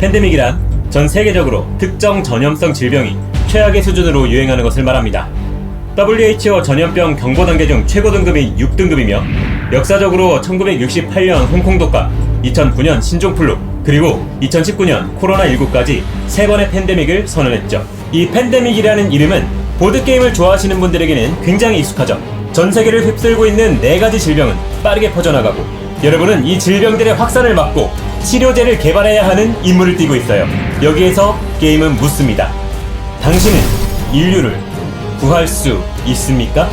팬데믹이란 전 세계적으로 특정 전염성 질병이 최악의 수준으로 유행하는 것을 말합니다. WHO 전염병 경보 단계 중 최고 등급인 6등급이며 역사적으로 1968년 홍콩독감, 2009년 신종플루, 그리고 2019년 코로나19까지 3번의 팬데믹을 선언했죠. 이 팬데믹이라는 이름은 보드게임을 좋아하시는 분들에게는 굉장히 익숙하죠. 전 세계를 휩쓸고 있는 4가지 질병은 빠르게 퍼져나가고 여러분은 이 질병들의 확산을 막고 치료제를 개발해야 하는 임무를 띠고 있어요. 여기에서 게임은 묻습니다. 당신은 인류를 구할 수 있습니까?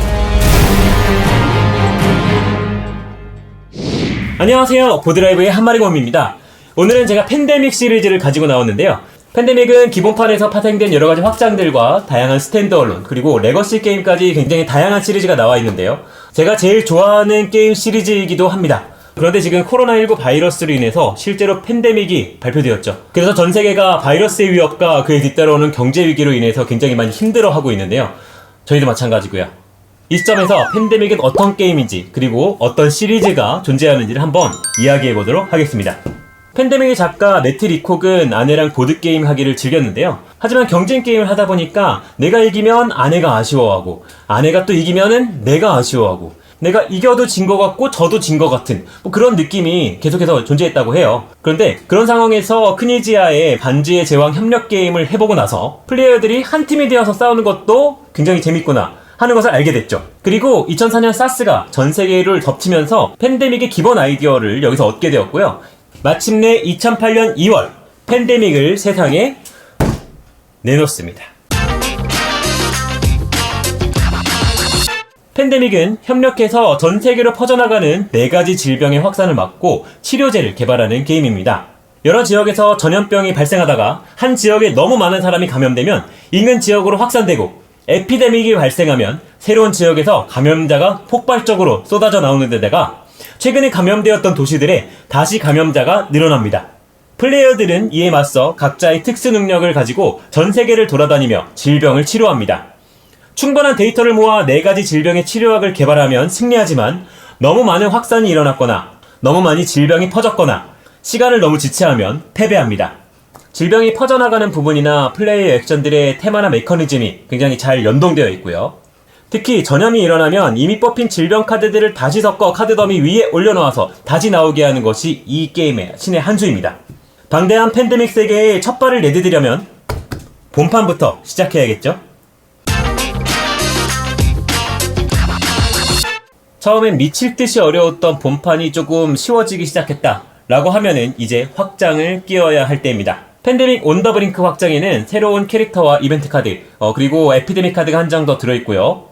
안녕하세요, 보드라이브의 한마리곰입니다. 오늘은 제가 팬데믹 시리즈를 가지고 나왔는데요. 팬데믹은 기본판에서 파생된 여러가지 확장들과 다양한 스탠드얼론 그리고 레거시 게임까지 굉장히 다양한 시리즈가 나와 있는데요. 제가 제일 좋아하는 게임 시리즈이기도 합니다. 그런데 지금 코로나19 바이러스로 인해서 실제로 팬데믹이 발표되었죠. 그래서 전 세계가 바이러스의 위협과 그에 뒤따라오는 경제 위기로 인해서 굉장히 많이 힘들어하고 있는데요. 저희도 마찬가지고요. 이 시점에서 팬데믹은 어떤 게임인지 그리고 어떤 시리즈가 존재하는지를 한번 이야기해보도록 하겠습니다. 팬데믹의 작가 매트 리콕은 아내랑 보드게임 하기를 즐겼는데요. 하지만 경쟁 게임을 하다 보니까 내가 이기면 아내가 아쉬워하고 아내가 또 이기면은 내가 아쉬워하고 내가 이겨도 진 것 같고 저도 진 것 같은 그런 느낌이 계속해서 존재했다고 해요. 그런데 그런 상황에서 크니지아의 반지의 제왕 협력 게임을 해보고 나서 플레이어들이 한 팀이 되어서 싸우는 것도 굉장히 재밌구나 하는 것을 알게 됐죠. 그리고 2004년 사스가 전 세계를 덮치면서 팬데믹의 기본 아이디어를 여기서 얻게 되었고요. 마침내 2008년 2월 팬데믹을 세상에 내놓습니다. 팬데믹은 협력해서 전 세계로 퍼져나가는 4가지 질병의 확산을 막고 치료제를 개발하는 게임입니다. 여러 지역에서 전염병이 발생하다가 한 지역에 너무 많은 사람이 감염되면 인근 지역으로 확산되고 에피데믹이 발생하면 새로운 지역에서 감염자가 폭발적으로 쏟아져 나오는 데다가 최근에 감염되었던 도시들에 다시 감염자가 늘어납니다. 플레이어들은 이에 맞서 각자의 특수 능력을 가지고 전 세계를 돌아다니며 질병을 치료합니다. 충분한 데이터를 모아 4가지 질병의 치료약을 개발하면 승리하지만 너무 많은 확산이 일어났거나 너무 많이 질병이 퍼졌거나 시간을 너무 지체하면 패배합니다. 질병이 퍼져나가는 부분이나 플레이어 액션들의 테마나 메커니즘이 굉장히 잘 연동되어 있고요. 특히 전염이 일어나면 이미 뽑힌 질병 카드들을 다시 섞어 카드 더미 위에 올려놓아서 다시 나오게 하는 것이 이 게임의 신의 한 수입니다. 방대한 팬데믹 세계에 첫 발을 내디디려면 본판부터 시작해야겠죠? 처음엔 미칠 듯이 어려웠던 본판이 조금 쉬워지기 시작했다 라고 하면은 이제 확장을 끼워야 할 때입니다. 팬데믹 온 더 브링크 확장에는 새로운 캐릭터와 이벤트 카드 그리고 에피데믹 카드가 한 장 더 들어있고요.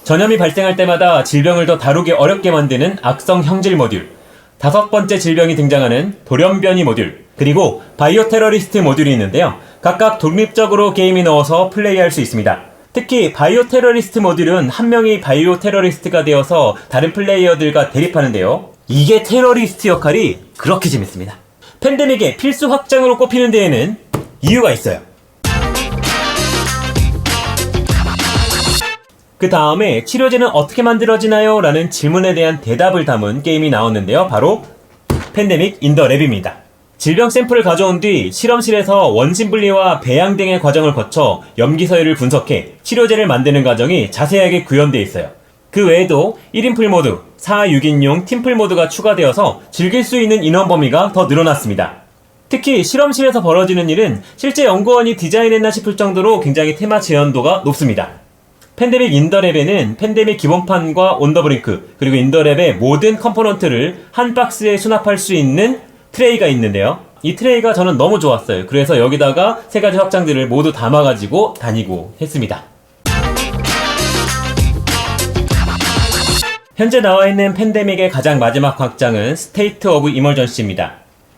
전염이 발생할 때마다 질병을 더 다루기 어렵게 만드는 악성 형질 모듈, 5번째 질병이 등장하는 돌연변이 모듈, 그리고 바이오 테러리스트 모듈이 있는데요. 각각 독립적으로 게임에 넣어서 플레이할 수 있습니다. 특히 바이오 테러리스트 모듈은 한 명이 바이오 테러리스트가 되어서 다른 플레이어들과 대립하는데요. 이게 테러리스트 역할이 그렇게 재밌습니다. 팬데믹의 필수 확장으로 꼽히는 데에는 이유가 있어요. 그 다음에 치료제는 어떻게 만들어지나요? 라는 질문에 대한 대답을 담은 게임이 나왔는데요. 바로 팬데믹 인 더 랩입니다. 질병 샘플을 가져온 뒤 실험실에서 원심 분리와 배양 등의 과정을 거쳐 염기 서열을 분석해 치료제를 만드는 과정이 자세하게 구현되어 있어요. 그 외에도 1인 풀 모드, 4, 6인용 팀플 모드가 추가되어서 즐길 수 있는 인원 범위가 더 늘어났습니다. 특히 실험실에서 벌어지는 일은 실제 연구원이 디자인했나 싶을 정도로 굉장히 테마 재현도가 높습니다. 팬데믹 인 더 랩에는 팬데믹 기본판과 온 더 브링크 그리고 인 더 랩의 모든 컴포넌트를 한 박스에 수납할 수 있는 트레이가 있는데요. 이 트레이가 저는 너무 좋았어요. 그래서 여기다가 3가지 확장들을 모두 담아가지고 다니고 했습니다. 현재 나와있는 팬데믹의 가장 마지막 확장은 스테이트 오브 이머전시입니다.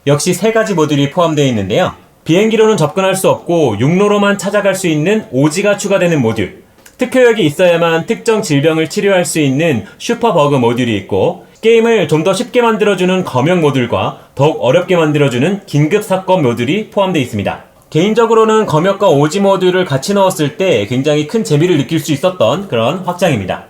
역시 3가지 모듈이 포함되어 있는데요. 비행기로는 접근할 수 없고 육로로만 찾아갈 수 있는 오지가 추가되는 모듈, 특효약이 있어야만 특정 질병을 치료할 수 있는 슈퍼버그 모듈이 있고 게임을 좀 더 쉽게 만들어주는 검역 모듈과 더욱 어렵게 만들어주는 긴급사건 모듈이 포함되어 있습니다. 개인적으로는 검역과 오지 모듈을 같이 넣었을 때 굉장히 큰 재미를 느낄 수 있었던 그런 확장입니다.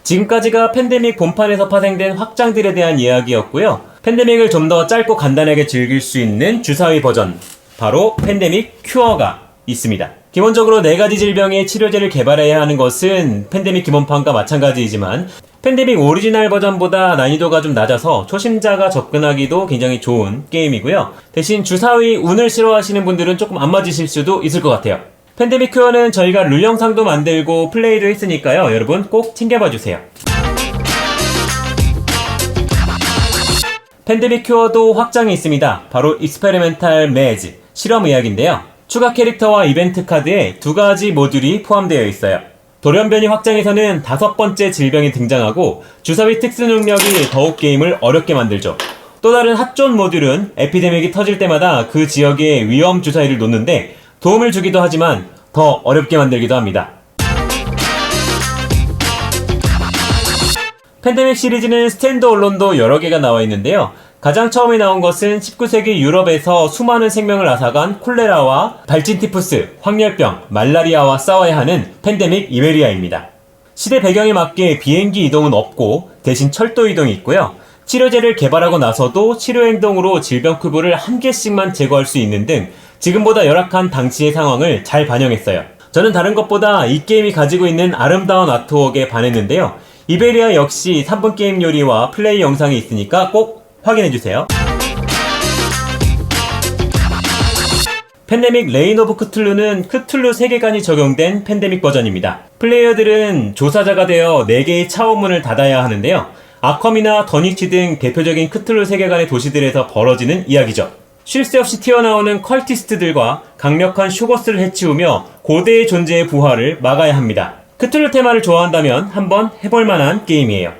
지금까지가 팬데믹 본판에서 파생된 확장들에 대한 이야기였고요. 팬데믹을 좀 더 짧고 간단하게 즐길 수 있는 주사위 버전, 바로 팬데믹 큐어가 있습니다. 기본적으로 4가지 질병의 치료제를 개발해야 하는 것은 팬데믹 기본판과 마찬가지이지만 팬데믹 오리지널 버전보다 난이도가 좀 낮아서 초심자가 접근하기도 굉장히 좋은 게임이고요. 대신 주사위 운을 싫어하시는 분들은 조금 안 맞으실 수도 있을 것 같아요. 팬데믹 큐어는 저희가 룰 영상도 만들고 플레이를 했으니까요. 여러분 꼭 챙겨봐주세요. 팬데믹 큐어도 확장이 있습니다. 바로 익스페리멘탈 매즈, 실험의학인데요. 추가 캐릭터와 이벤트 카드에 2가지 모듈이 포함되어 있어요. 돌연변이 확장에서는 5번째 질병이 등장하고 주사위 특수 능력이 더욱 게임을 어렵게 만들죠. 또 다른 핫존 모듈은 에피데믹이 터질 때마다 그 지역의 위험 주사위를 놓는데 도움을 주기도 하지만 더 어렵게 만들기도 합니다. 팬데믹 시리즈는 스탠드얼론도 여러 개가 나와 있는데요. 가장 처음에 나온 것은 19세기 유럽에서 수많은 생명을 앗아간 콜레라와 발진티푸스, 황열병, 말라리아와 싸워야 하는 팬데믹 이베리아입니다. 시대 배경에 맞게 비행기 이동은 없고 대신 철도 이동이 있고요. 치료제를 개발하고 나서도 치료 행동으로 질병 크부를 한 개씩만 제거할 수 있는 등 지금보다 열악한 당시의 상황을 잘 반영했어요. 저는 다른 것보다 이 게임이 가지고 있는 아름다운 아트웍에 반했는데요. 이베리아 역시 3분 게임 요리와 플레이 영상이 있으니까 꼭 확인해주세요. 팬데믹 레인 오브 크툴루는 크툴루 세계관이 적용된 팬데믹 버전입니다. 플레이어들은 조사자가 되어 4개의 차원문을 닫아야 하는데요. 아컴이나 더니치 등 대표적인 크툴루 세계관의 도시들에서 벌어지는 이야기죠. 쉴 새 없이 튀어나오는 컬티스트들과 강력한 쇼거스를 해치우며 고대의 존재의 부활을 막아야 합니다. 크툴루 테마를 좋아한다면 한번 해볼만한 게임이에요.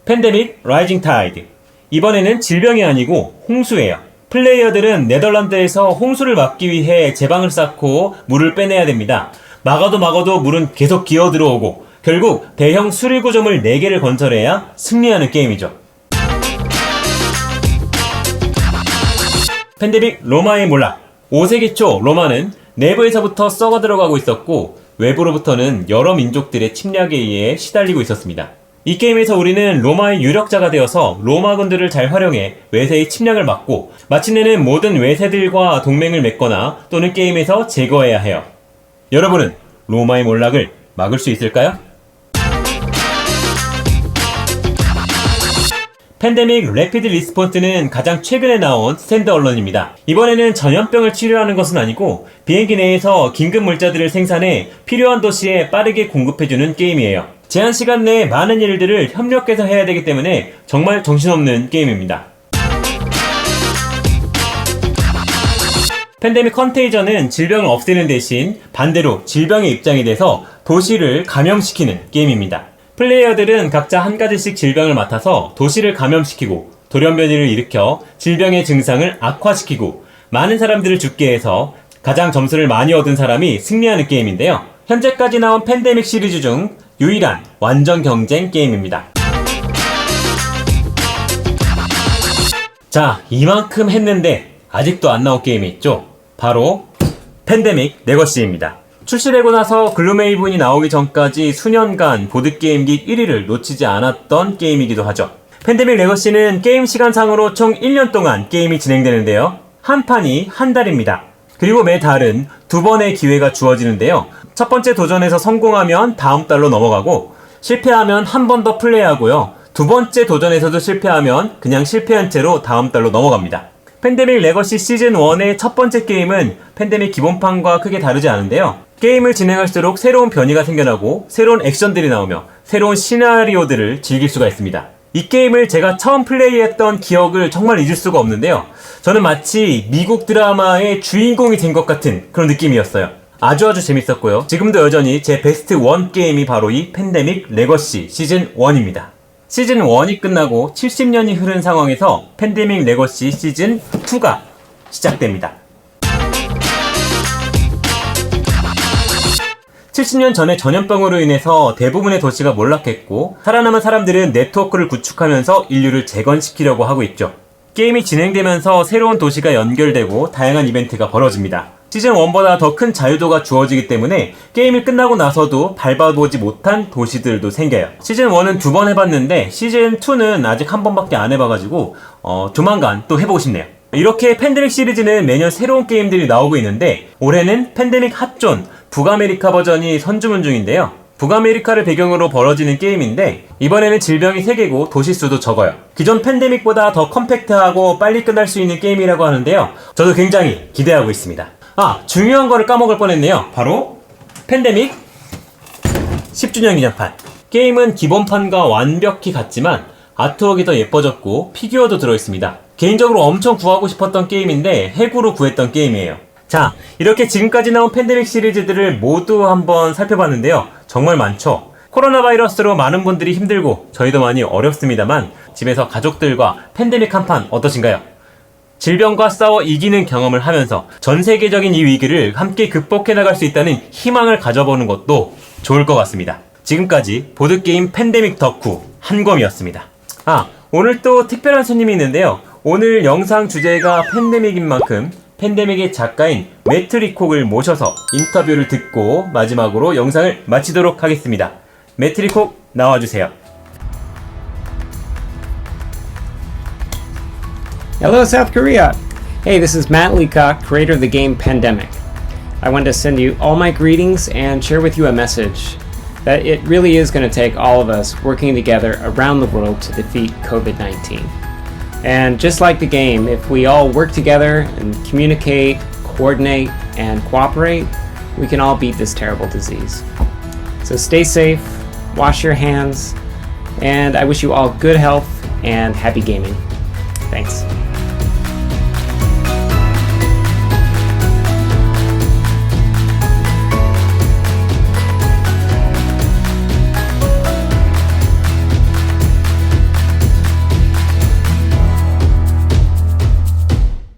팬데믹 라이징 타이드. 이번에는 질병이 아니고 홍수예요. 플레이어들은 네덜란드에서 홍수를 막기 위해 제방을 쌓고 물을 빼내야 됩니다. 막아도 물은 계속 기어 들어오고 결국 대형 수리구조물 4개를 건설해야 승리하는 게임이죠. 팬데믹 로마의 몰락. 5세기 초 로마는 내부에서부터 썩어 들어가고 있었고 외부로부터는 여러 민족들의 침략에 의해 시달리고 있었습니다. 이 게임에서 우리는 로마의 유력자가 되어서 로마군들을 잘 활용해 외세의 침략을 막고 마침내는 모든 외세들과 동맹을 맺거나 또는 게임에서 제거해야 해요. 여러분은 로마의 몰락을 막을 수 있을까요? 팬데믹 래피드 리스폰스는 가장 최근에 나온 스탠드얼론입니다. 이번에는 전염병을 치료하는 것은 아니고 비행기 내에서 긴급 물자들을 생산해 필요한 도시에 빠르게 공급해주는 게임이에요. 제한 시간 내에 많은 일들을 협력해서 해야 되기 때문에 정말 정신없는 게임입니다. 팬데믹 컨테이저는 질병을 없애는 대신 반대로 질병의 입장이 돼서 도시를 감염시키는 게임입니다. 플레이어들은 각자 한 가지씩 질병을 맡아서 도시를 감염시키고 돌연변이를 일으켜 질병의 증상을 악화시키고 많은 사람들을 죽게 해서 가장 점수를 많이 얻은 사람이 승리하는 게임인데요. 현재까지 나온 팬데믹 시리즈 중 유일한 완전 경쟁 게임입니다. 자, 이만큼 했는데 아직도 안 나온 게임이 있죠. 바로 팬데믹 레거시입니다. 출시되고 나서 글루메이븐이 나오기 전까지 수년간 보드게임기 1위를 놓치지 않았던 게임이기도 하죠. 팬데믹 레거시는 게임 시간상으로 총 1년 동안 게임이 진행되는데요. 한 판이 한 달입니다. 그리고 매 달은 2번의 기회가 주어지는데요. 첫 번째 도전에서 성공하면 다음 달로 넘어가고 실패하면 한 번 더 플레이하고요. 2번째 도전에서도 실패하면 그냥 실패한 채로 다음 달로 넘어갑니다. 팬데믹 레거시 시즌 1의 첫 번째 게임은 팬데믹 기본판과 크게 다르지 않은데요. 게임을 진행할수록 새로운 변이가 생겨나고 새로운 액션들이 나오며 새로운 시나리오들을 즐길 수가 있습니다. 이 게임을 제가 처음 플레이했던 기억을 정말 잊을 수가 없는데요. 저는 마치 미국 드라마의 주인공이 된 것 같은 그런 느낌이었어요. 아주 재밌었고요. 지금도 여전히 제 베스트 1 게임이 바로 이 팬데믹 레거시 시즌 1입니다. 시즌 1이 끝나고 70년이 흐른 상황에서 팬데믹 레거시 시즌 2가 시작됩니다. 70년 전에 전염병으로 인해서 대부분의 도시가 몰락했고 살아남은 사람들은 네트워크를 구축하면서 인류를 재건시키려고 하고 있죠. 게임이 진행되면서 새로운 도시가 연결되고 다양한 이벤트가 벌어집니다. 시즌 1보다 더 큰 자유도가 주어지기 때문에 게임이 끝나고 나서도 밟아보지 못한 도시들도 생겨요. 시즌 1은 2번 해봤는데 시즌 2는 아직 한 번밖에 안 해봐가지고 조만간 또 해보고 싶네요. 이렇게 팬데믹 시리즈는 매년 새로운 게임들이 나오고 있는데 올해는 팬데믹 핫존 북아메리카 버전이 선주문 중인데요. 북아메리카를 배경으로 벌어지는 게임인데 이번에는 질병이 3개고 도시수도 적어요. 기존 팬데믹보다 더 컴팩트하고 빨리 끝날 수 있는 게임이라고 하는데요. 저도 굉장히 기대하고 있습니다. 중요한 거를 까먹을 뻔했네요. 바로 팬데믹 10주년 기념판. 게임은 기본판과 완벽히 같지만 아트웍이 더 예뻐졌고 피규어도 들어있습니다. 개인적으로 엄청 구하고 싶었던 게임인데 해구로 구했던 게임이에요. 자, 이렇게 지금까지 나온 팬데믹 시리즈들을 모두 한번 살펴봤는데요. 정말 많죠? 코로나 바이러스로 많은 분들이 힘들고 저희도 많이 어렵습니다만 집에서 가족들과 팬데믹 한판 어떠신가요? 질병과 싸워 이기는 경험을 하면서 전 세계적인 이 위기를 함께 극복해 나갈 수 있다는 희망을 가져보는 것도 좋을 것 같습니다. 지금까지 보드게임 팬데믹 덕후 한검이었습니다. 오늘 또 특별한 손님이 있는데요. 오늘 영상 주제가 팬데믹인 만큼 팬데믹의 작가인 매트 리콕을 모셔서 인터뷰를 듣고 마지막으로 영상을 마치도록 하겠습니다. 매트 리콕 나와주세요. Hello, South Korea! Hey, this is Matt Leacock, creator of the game Pandemic. I wanted to send you all my greetings and share with you a message that it really is going to take all of us working together around the world to defeat COVID-19. And just like the game, if we all work together and communicate, coordinate, and cooperate, we can all beat this terrible disease. So stay safe, wash your hands, and I wish you all good health and happy gaming. Thanks.